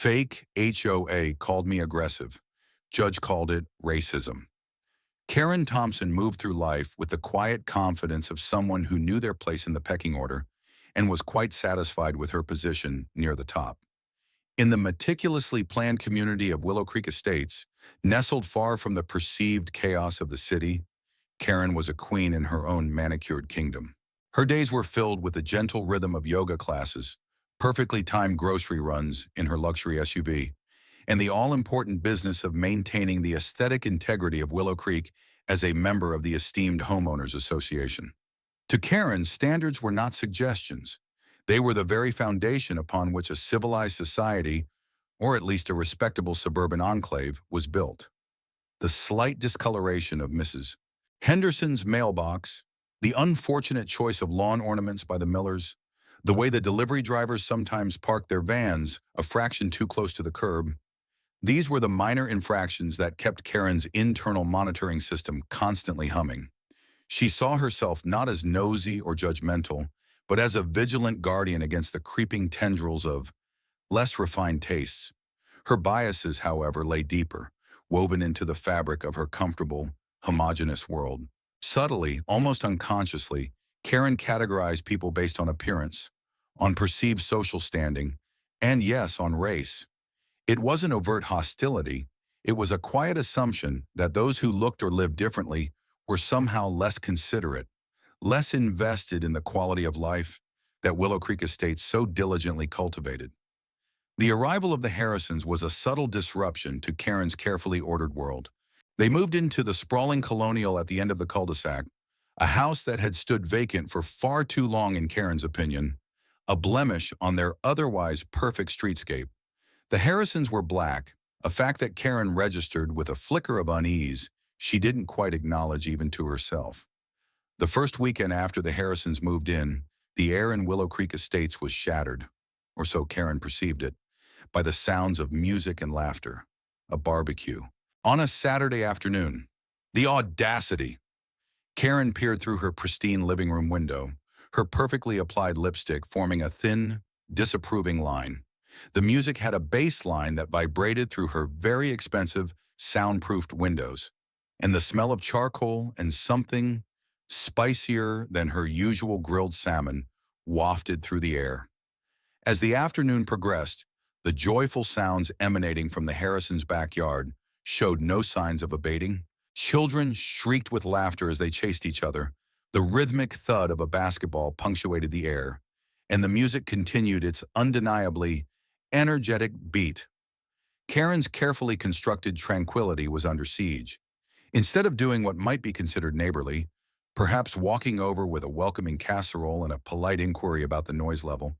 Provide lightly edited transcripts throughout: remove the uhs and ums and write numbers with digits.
Fake HOA called me aggressive. Judge called it racism. Karen Thompson moved through life with the quiet confidence of someone who knew their place in the pecking order and was quite satisfied with her position near the top. In the meticulously planned community of Willow Creek Estates, nestled far from the perceived chaos of the city, Karen was a queen in her own manicured kingdom. Her days were filled with the gentle rhythm of yoga classes, perfectly timed grocery runs in her luxury SUV, and the all-important business of maintaining the aesthetic integrity of Willow Creek as a member of the esteemed Homeowners Association. To Karen, standards were not suggestions. They were the very foundation upon which a civilized society, or at least a respectable suburban enclave, was built. The slight discoloration of Mrs. Henderson's mailbox, the unfortunate choice of lawn ornaments by the Millers, the way the delivery drivers sometimes parked their vans a fraction too close to the curb, these were the minor infractions that kept Karen's internal monitoring system constantly humming. She saw herself not as nosy or judgmental, but as a vigilant guardian against the creeping tendrils of less refined tastes. Her biases, however, lay deeper, woven into the fabric of her comfortable, homogeneous world. Subtly, almost unconsciously, Karen categorized people based on appearance, on perceived social standing, and yes, on race. It wasn't overt hostility. It was a quiet assumption that those who looked or lived differently were somehow less considerate, less invested in the quality of life that Willow Creek Estates so diligently cultivated. The arrival of the Harrisons was a subtle disruption to Karen's carefully ordered world. They moved into the sprawling colonial at the end of the cul-de-sac, a house that had stood vacant for far too long in Karen's opinion, a blemish on their otherwise perfect streetscape. The Harrisons were black, a fact that Karen registered with a flicker of unease she didn't quite acknowledge even to herself. The first weekend after the Harrisons moved in, the air in Willow Creek Estates was shattered, or so Karen perceived it, by the sounds of music and laughter, a barbecue. On a Saturday afternoon, the audacity! Karen peered through her pristine living room window, her perfectly applied lipstick forming a thin, disapproving line. The music had a bass line that vibrated through her very expensive, soundproofed windows, and the smell of charcoal and something spicier than her usual grilled salmon wafted through the air. As the afternoon progressed, the joyful sounds emanating from the Harrisons' backyard showed no signs of abating. Children shrieked with laughter as they chased each other. The rhythmic thud of a basketball punctuated the air, and the music continued its undeniably energetic beat. Karen's carefully constructed tranquility was under siege. Instead of doing what might be considered neighborly, perhaps walking over with a welcoming casserole and a polite inquiry about the noise level,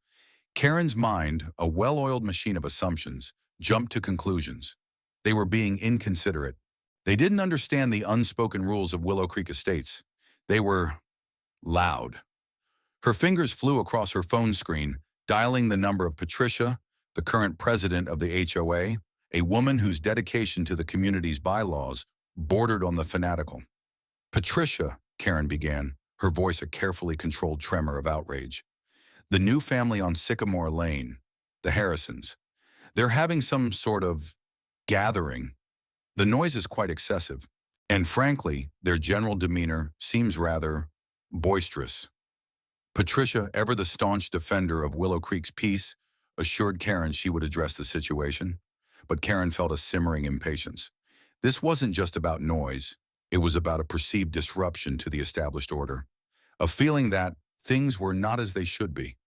Karen's mind, a well-oiled machine of assumptions, jumped to conclusions. They were being inconsiderate. They didn't understand the unspoken rules of Willow Creek Estates. They were loud. Her fingers flew across her phone screen, dialing the number of Patricia, the current president of the HOA, a woman whose dedication to the community's bylaws bordered on the fanatical. "Patricia," Karen began, her voice a carefully controlled tremor of outrage. "The new family on Sycamore Lane, the Harrisons, they're having some sort of gathering. The noise is quite excessive, and frankly, their general demeanor seems rather boisterous." Patricia, ever the staunch defender of Willow Creek's peace, assured Karen she would address the situation, but Karen felt a simmering impatience. This wasn't just about noise, it was about a perceived disruption to the established order, a feeling that things were not as they should be,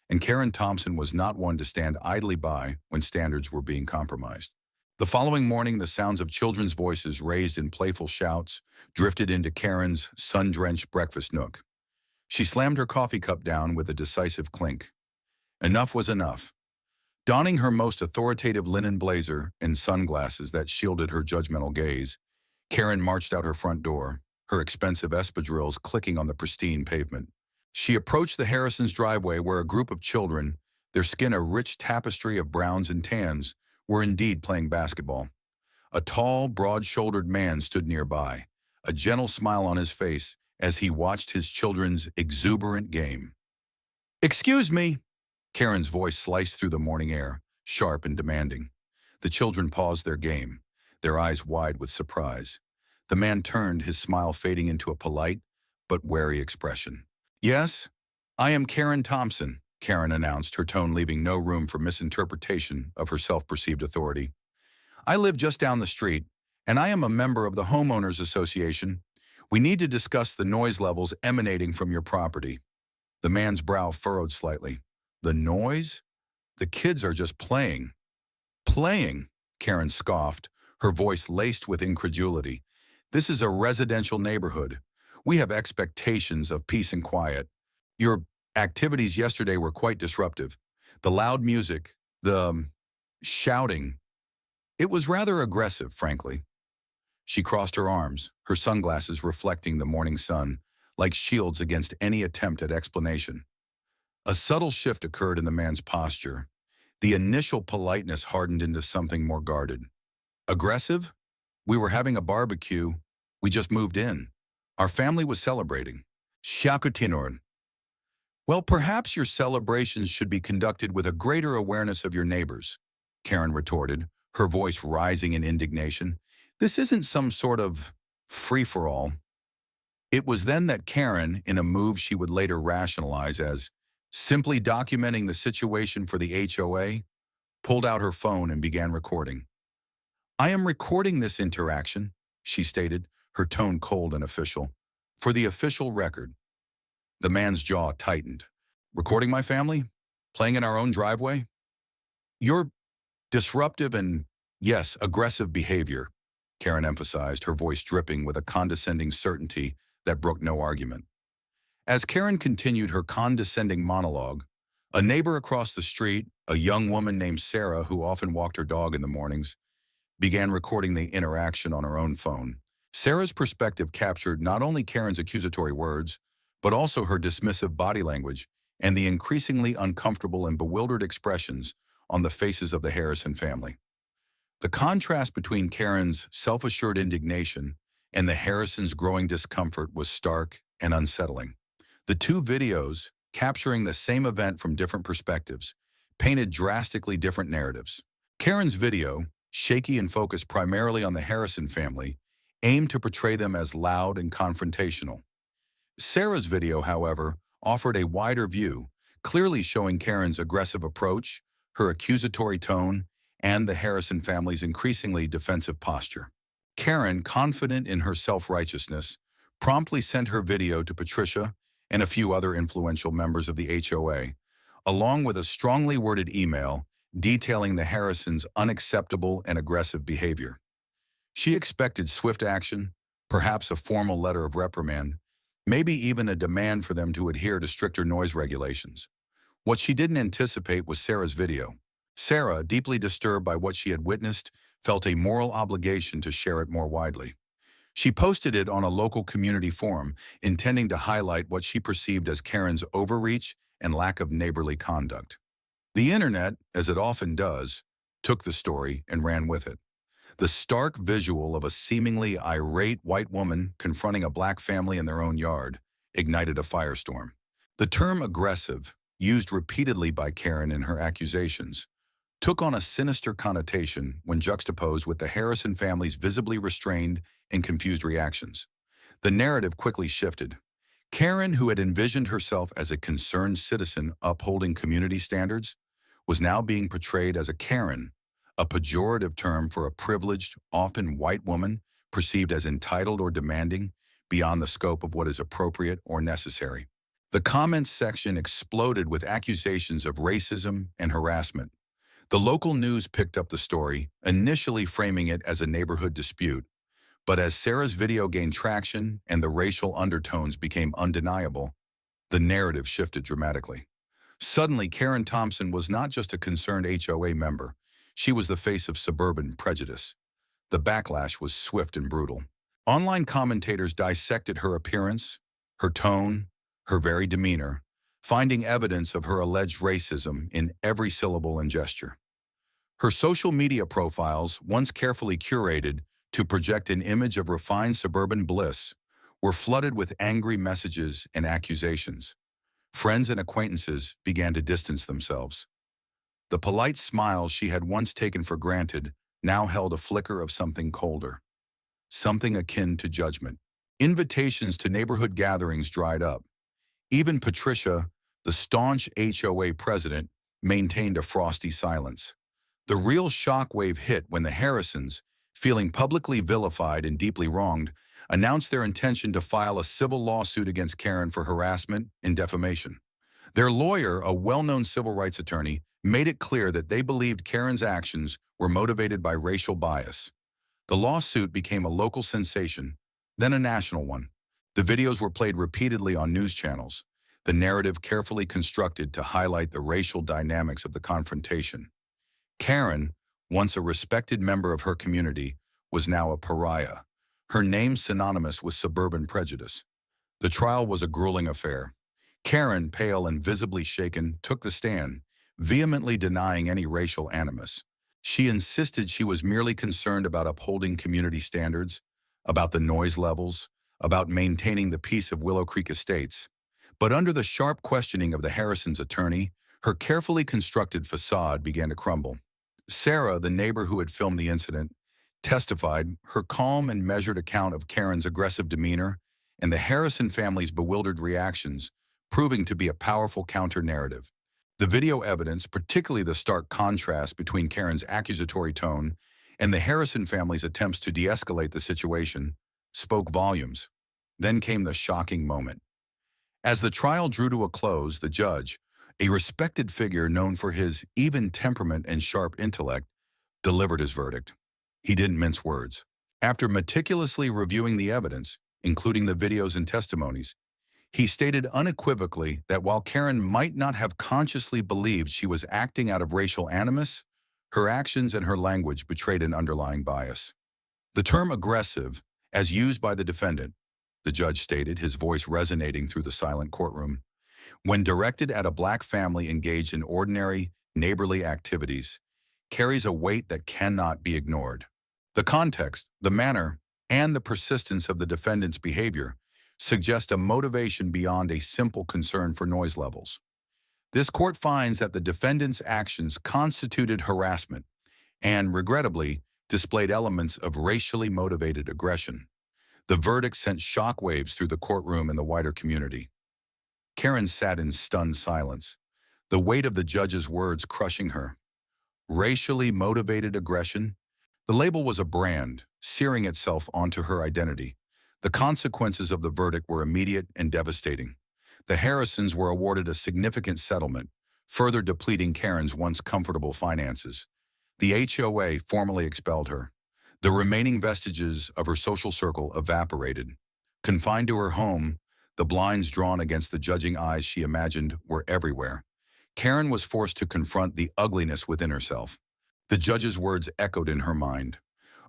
and Karen Thompson was not one to stand idly by when standards were being compromised. The following morning, the sounds of children's voices raised in playful shouts drifted into Karen's sun-drenched breakfast nook. She slammed her coffee cup down with a decisive clink. Enough was enough. Donning her most authoritative linen blazer and sunglasses that shielded her judgmental gaze, Karen marched out her front door, her expensive espadrilles clicking on the pristine pavement. She approached the Harrisons' driveway where a group of children, their skin a rich tapestry of browns and tans, were indeed playing basketball. A tall, broad-shouldered man stood nearby, a gentle smile on his face as he watched his children's exuberant game. "Excuse me," Karen's voice sliced through the morning air. sharp and demanding. The children paused their game, their eyes wide with surprise. The man turned, his smile fading into a polite but wary expression. "Yes, I am Karen Thompson," Karen announced, her tone leaving no room for misinterpretation of her self-perceived authority. "I live just down the street, and I am a member of the Homeowners Association. We need to discuss the noise levels emanating from your property." The man's brow furrowed slightly. "The noise? The kids are just playing." "Playing?" Karen scoffed, her voice laced with incredulity. "This is a residential neighborhood. We have expectations of peace and quiet. Your activities yesterday were quite disruptive. The loud music, the shouting, it was rather aggressive, frankly." She crossed her arms, her sunglasses reflecting the morning sun, like shields against any attempt at explanation. A subtle shift occurred in the man's posture. The initial politeness hardened into something more guarded. "Aggressive? We were having a barbecue. We just moved in. Our family was celebrating." "Shakutinor." "Well, perhaps your celebrations should be conducted with a greater awareness of your neighbors," Karen retorted, her voice rising in indignation. "This isn't some sort of free-for-all." It was then that Karen, in a move she would later rationalize as simply documenting the situation for the HOA, pulled out her phone and began recording. "I am recording this interaction," she stated, her tone cold and official, "for the official record." The man's jaw tightened. "Recording my family? Playing in our own driveway? Your disruptive and, yes, aggressive behavior," Karen emphasized, her voice dripping with a condescending certainty that brooked no argument. As Karen continued her condescending monologue, a neighbor across the street, a young woman named Sarah who often walked her dog in the mornings, began recording the interaction on her own phone. Sarah's perspective captured not only Karen's accusatory words, but also her dismissive body language and the increasingly uncomfortable and bewildered expressions on the faces of the Harrison family. The contrast between Karen's self-assured indignation and the Harrisons' growing discomfort was stark and unsettling. The two videos, capturing the same event from different perspectives, painted drastically different narratives. Karen's video, shaky and focused primarily on the Harrison family, aimed to portray them as loud and confrontational. Sarah's video, however, offered a wider view, clearly showing Karen's aggressive approach, her accusatory tone, and the Harrison family's increasingly defensive posture. Karen, confident in her self-righteousness, promptly sent her video to Patricia and a few other influential members of the HOA, along with a strongly worded email detailing the Harrisons' unacceptable and aggressive behavior. She expected swift action, perhaps a formal letter of reprimand, maybe even a demand for them to adhere to stricter noise regulations. What she didn't anticipate was Sarah's video. Sarah, deeply disturbed by what she had witnessed, felt a moral obligation to share it more widely. She posted it on a local community forum, intending to highlight what she perceived as Karen's overreach and lack of neighborly conduct. The internet, as it often does, took the story and ran with it. The stark visual of a seemingly irate white woman confronting a black family in their own yard ignited a firestorm. The term aggressive, used repeatedly by Karen in her accusations, took on a sinister connotation when juxtaposed with the Harrison family's visibly restrained and confused reactions. The narrative quickly shifted. Karen, who had envisioned herself as a concerned citizen upholding community standards, was now being portrayed as a Karen, a pejorative term for a privileged, often white woman perceived as entitled or demanding beyond the scope of what is appropriate or necessary. The comments section exploded with accusations of racism and harassment. The local news picked up the story, initially framing it as a neighborhood dispute, but as Sarah's video gained traction and the racial undertones became undeniable, the narrative shifted dramatically. Suddenly, Karen Thompson was not just a concerned HOA member, she was the face of suburban prejudice. The backlash was swift and brutal. Online commentators dissected her appearance, her tone, her very demeanor, finding evidence of her alleged racism in every syllable and gesture. Her social media profiles, once carefully curated to project an image of refined suburban bliss, were flooded with angry messages and accusations. Friends and acquaintances began to distance themselves. The polite smiles she had once taken for granted now held a flicker of something colder, something akin to judgment. Invitations to neighborhood gatherings dried up. Even Patricia, the staunch HOA president, maintained a frosty silence. The real shockwave hit when the Harrisons, feeling publicly vilified and deeply wronged, announced their intention to file a civil lawsuit against Karen for harassment and defamation. Their lawyer, a well-known civil rights attorney, made it clear that they believed Karen's actions were motivated by racial bias. The lawsuit became a local sensation, then a national one. The videos were played repeatedly on news channels, the narrative carefully constructed to highlight the racial dynamics of the confrontation. Karen, once a respected member of her community, was now a pariah, her name synonymous with suburban prejudice. The trial was a grueling affair. Karen, pale and visibly shaken, took the stand, vehemently denying any racial animus. She insisted she was merely concerned about upholding community standards, about the noise levels, about maintaining the peace of Willow Creek Estates. But under the sharp questioning of the Harrisons' attorney, her carefully constructed facade began to crumble. Sarah, the neighbor who had filmed the incident, testified, her calm and measured account of Karen's aggressive demeanor and the Harrison family's bewildered reactions proving to be a powerful counter-narrative. The video evidence, particularly the stark contrast between Karen's accusatory tone and the Harrison family's attempts to de-escalate the situation, spoke volumes. Then came the shocking moment. As the trial drew to a close, the judge, a respected figure known for his even temperament and sharp intellect, delivered his verdict. He didn't mince words. After meticulously reviewing the evidence, including the videos and testimonies, he stated unequivocally that while Karen might not have consciously believed she was acting out of racial animus, her actions and her language betrayed an underlying bias. The term aggressive, as used by the defendant, the judge stated, his voice resonating through the silent courtroom, when directed at a black family engaged in ordinary, neighborly activities, carries a weight that cannot be ignored. The context, the manner, and the persistence of the defendant's behavior suggest a motivation beyond a simple concern for noise levels. This court finds that the defendant's actions constituted harassment and, regrettably, displayed elements of racially motivated aggression. The verdict sent shockwaves through the courtroom and the wider community. Karen sat in stunned silence, the weight of the judge's words crushing her. Racially motivated aggression? The label was a brand, searing itself onto her identity. The consequences of the verdict were immediate and devastating. The Harrisons were awarded a significant settlement, further depleting Karen's once comfortable finances. The HOA formally expelled her. The remaining vestiges of her social circle evaporated. Confined to her home, the blinds drawn against the judging eyes she imagined were everywhere. Karen was forced to confront the ugliness within herself. The judge's words echoed in her mind,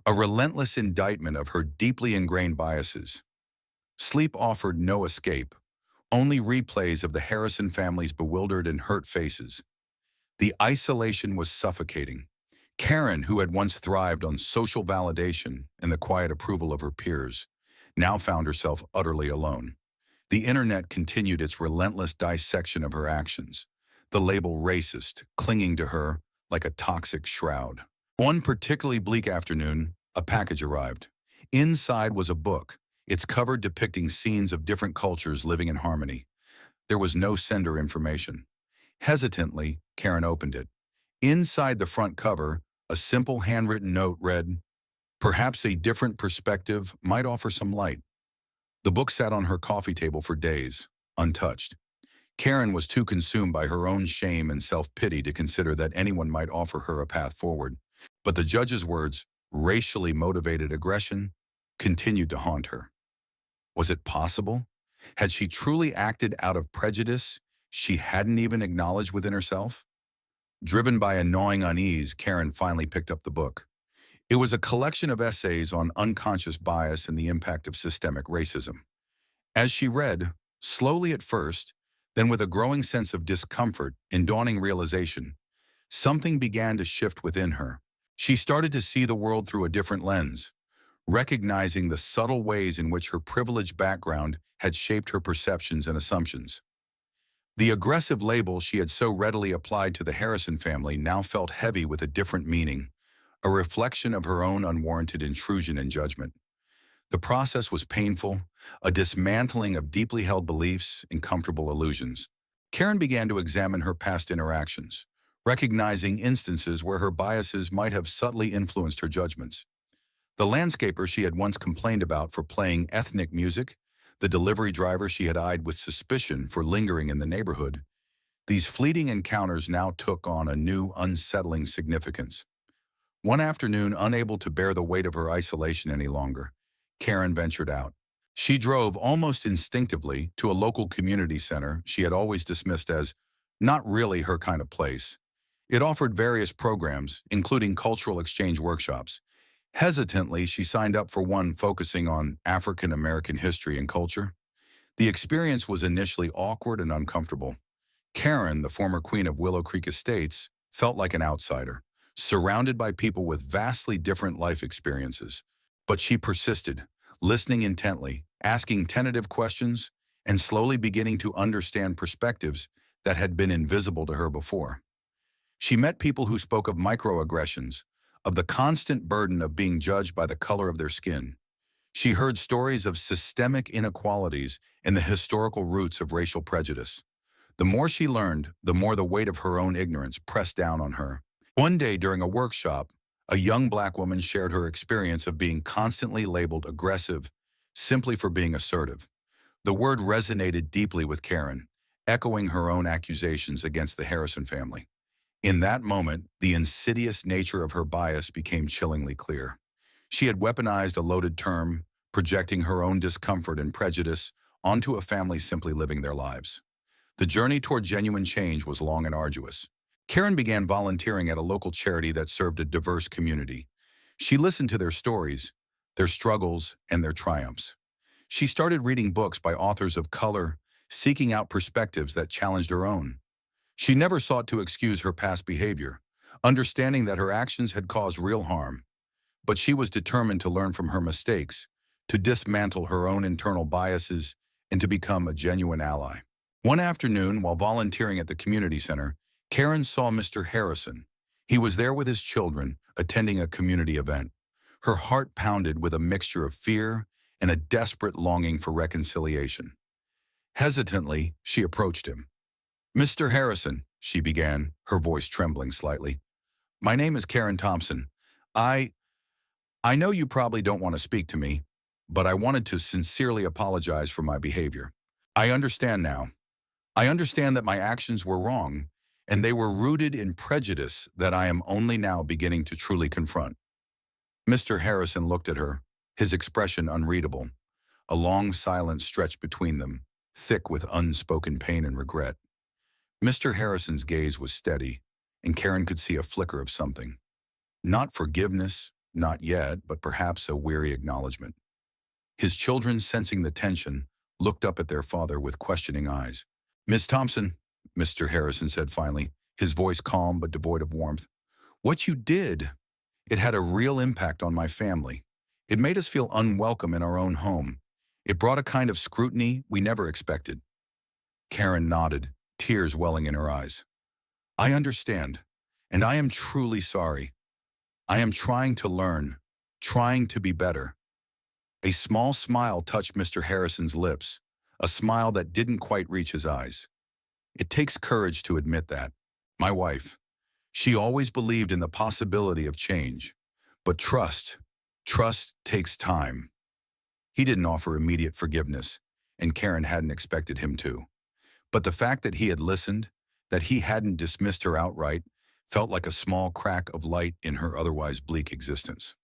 a relentless indictment of her deeply ingrained biases. Sleep offered no escape, only replays of the Harrison family's bewildered and hurt faces. The isolation was suffocating. Karen, who had once thrived on social validation and the quiet approval of her peers, now found herself utterly alone. The internet continued its relentless dissection of her actions, the label racist clinging to her like a toxic shroud. One particularly bleak afternoon, a package arrived. Inside was a book, its cover depicting scenes of different cultures living in harmony. There was no sender information. Hesitantly, Karen opened it. Inside the front cover, a simple handwritten note read, "Perhaps a different perspective might offer some light." The book sat on her coffee table for days, untouched. Karen was too consumed by her own shame and self-pity to consider that anyone might offer her a path forward. But the judge's words, racially motivated aggression, continued to haunt her. Was it possible? Had she truly acted out of prejudice she hadn't even acknowledged within herself? Driven by a gnawing unease, Karen finally picked up the book. It was a collection of essays on unconscious bias and the impact of systemic racism. As she read, slowly at first, then with a growing sense of discomfort and dawning realization, something began to shift within her. She started to see the world through a different lens, recognizing the subtle ways in which her privileged background had shaped her perceptions and assumptions. The aggressive label she had so readily applied to the Harrison family now felt heavy with a different meaning, a reflection of her own unwarranted intrusion in judgment. The process was painful, a dismantling of deeply held beliefs and comfortable illusions. Karen began to examine her past interactions, recognizing instances where her biases might have subtly influenced her judgments. The landscaper she had once complained about for playing ethnic music, the delivery driver she had eyed with suspicion for lingering in the neighborhood, these fleeting encounters now took on a new, unsettling significance. One afternoon, unable to bear the weight of her isolation any longer, Karen ventured out. She drove almost instinctively to a local community center she had always dismissed as not really her kind of place. It offered various programs, including cultural exchange workshops. Hesitantly, she signed up for one focusing on African American history and culture. The experience was initially awkward and uncomfortable. Karen, the former queen of Willow Creek Estates, felt like an outsider, surrounded by people with vastly different life experiences. But she persisted, listening intently, asking tentative questions, and slowly beginning to understand perspectives that had been invisible to her before. She met people who spoke of microaggressions, of the constant burden of being judged by the color of their skin. She heard stories of systemic inequalities and the historical roots of racial prejudice. The more she learned, the more the weight of her own ignorance pressed down on her. One day during a workshop, a young black woman shared her experience of being constantly labeled aggressive simply for being assertive. The word resonated deeply with Karen, echoing her own accusations against the Harrison family. In that moment, the insidious nature of her bias became chillingly clear. She had weaponized a loaded term, projecting her own discomfort and prejudice onto a family simply living their lives. The journey toward genuine change was long and arduous. Karen began volunteering at a local charity that served a diverse community. She listened to their stories, their struggles, and their triumphs. She started reading books by authors of color, seeking out perspectives that challenged her own. She never sought to excuse her past behavior, understanding that her actions had caused real harm. But she was determined to learn from her mistakes, to dismantle her own internal biases, and to become a genuine ally. One afternoon, while volunteering at the community center, Karen saw Mr. Harrison. He was there with his children, attending a community event. Her heart pounded with a mixture of fear and a desperate longing for reconciliation. Hesitantly, she approached him. "Mr. Harrison," she began, her voice trembling slightly. "My name is Karen Thompson. I know you probably don't want to speak to me, but I wanted to sincerely apologize for my behavior. I understand now. I understand that my actions were wrong, and they were rooted in prejudice that I am only now beginning to truly confront." Mr. Harrison looked at her, his expression unreadable. A long silence stretched between them, thick with unspoken pain and regret. Mr. Harrison's gaze was steady, and Karen could see a flicker of something. Not forgiveness, not yet, but perhaps a weary acknowledgement. His children, sensing the tension, looked up at their father with questioning eyes. "Miss Thompson," Mr. Harrison said finally, his voice calm but devoid of warmth, "what you did, it had a real impact on my family. It made us feel unwelcome in our own home. It brought a kind of scrutiny we never expected." Karen nodded, tears welling in her eyes. "I understand, and I am truly sorry. I am trying to learn, trying to be better." A small smile touched Mr. Harrison's lips, a smile that didn't quite reach his eyes. "It takes courage to admit that. My wife, she always believed in the possibility of change. But trust takes time." He didn't offer immediate forgiveness, and Karen hadn't expected him to. But the fact that he had listened, that he hadn't dismissed her outright, felt like a small crack of light in her otherwise bleak existence.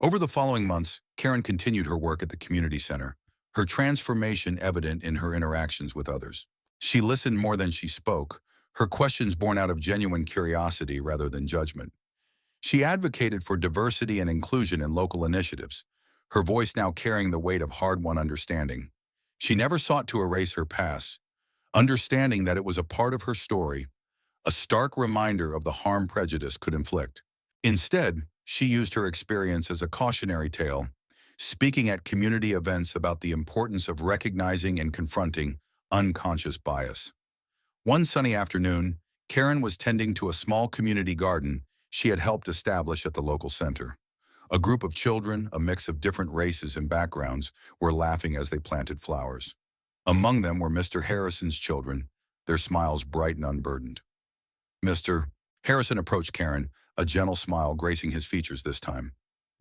Over the following months, Karen continued her work at the community center, her transformation evident in her interactions with others. She listened more than she spoke, her questions born out of genuine curiosity rather than judgment. She advocated for diversity and inclusion in local initiatives, her voice now carrying the weight of hard-won understanding. She never sought to erase her past, understanding that it was a part of her story, a stark reminder of the harm prejudice could inflict. Instead, she used her experience as a cautionary tale, speaking at community events about the importance of recognizing and confronting unconscious bias. One sunny afternoon, Karen was tending to a small community garden she had helped establish at the local center. A group of children, a mix of different races and backgrounds, were laughing as they planted flowers. Among them were Mr. Harrison's children, their smiles bright and unburdened. Mr. Harrison approached Karen, a gentle smile gracing his features this time.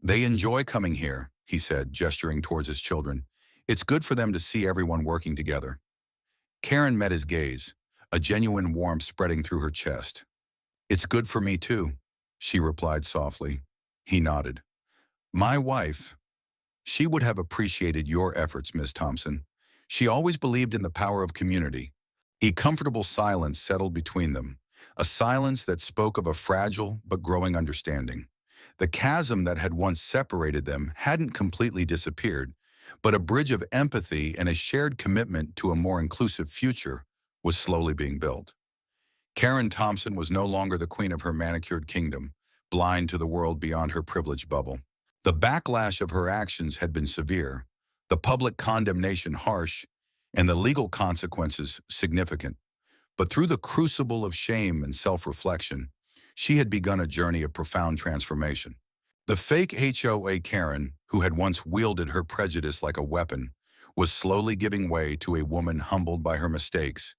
"They enjoy coming here," he said, gesturing towards his children. "It's good for them to see everyone working together." Karen met his gaze, a genuine warmth spreading through her chest. "It's good for me too," she replied softly. He nodded. "My wife, she would have appreciated your efforts, Miss Thompson. She always believed in the power of community." A comfortable silence settled between them, a silence that spoke of a fragile but growing understanding. The chasm that had once separated them hadn't completely disappeared, but a bridge of empathy and a shared commitment to a more inclusive future was slowly being built. Karen Thompson was no longer the queen of her manicured kingdom, blind to the world beyond her privileged bubble. The backlash of her actions had been severe, the public condemnation harsh, and the legal consequences significant. But through the crucible of shame and self-reflection, she had begun a journey of profound transformation. The fake HOA Karen, who had once wielded her prejudice like a weapon, was slowly giving way to a woman humbled by her mistakes,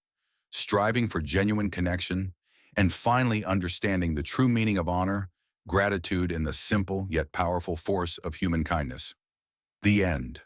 striving for genuine connection, and finally understanding the true meaning of honor, gratitude, and the simple yet powerful force of human kindness. The end.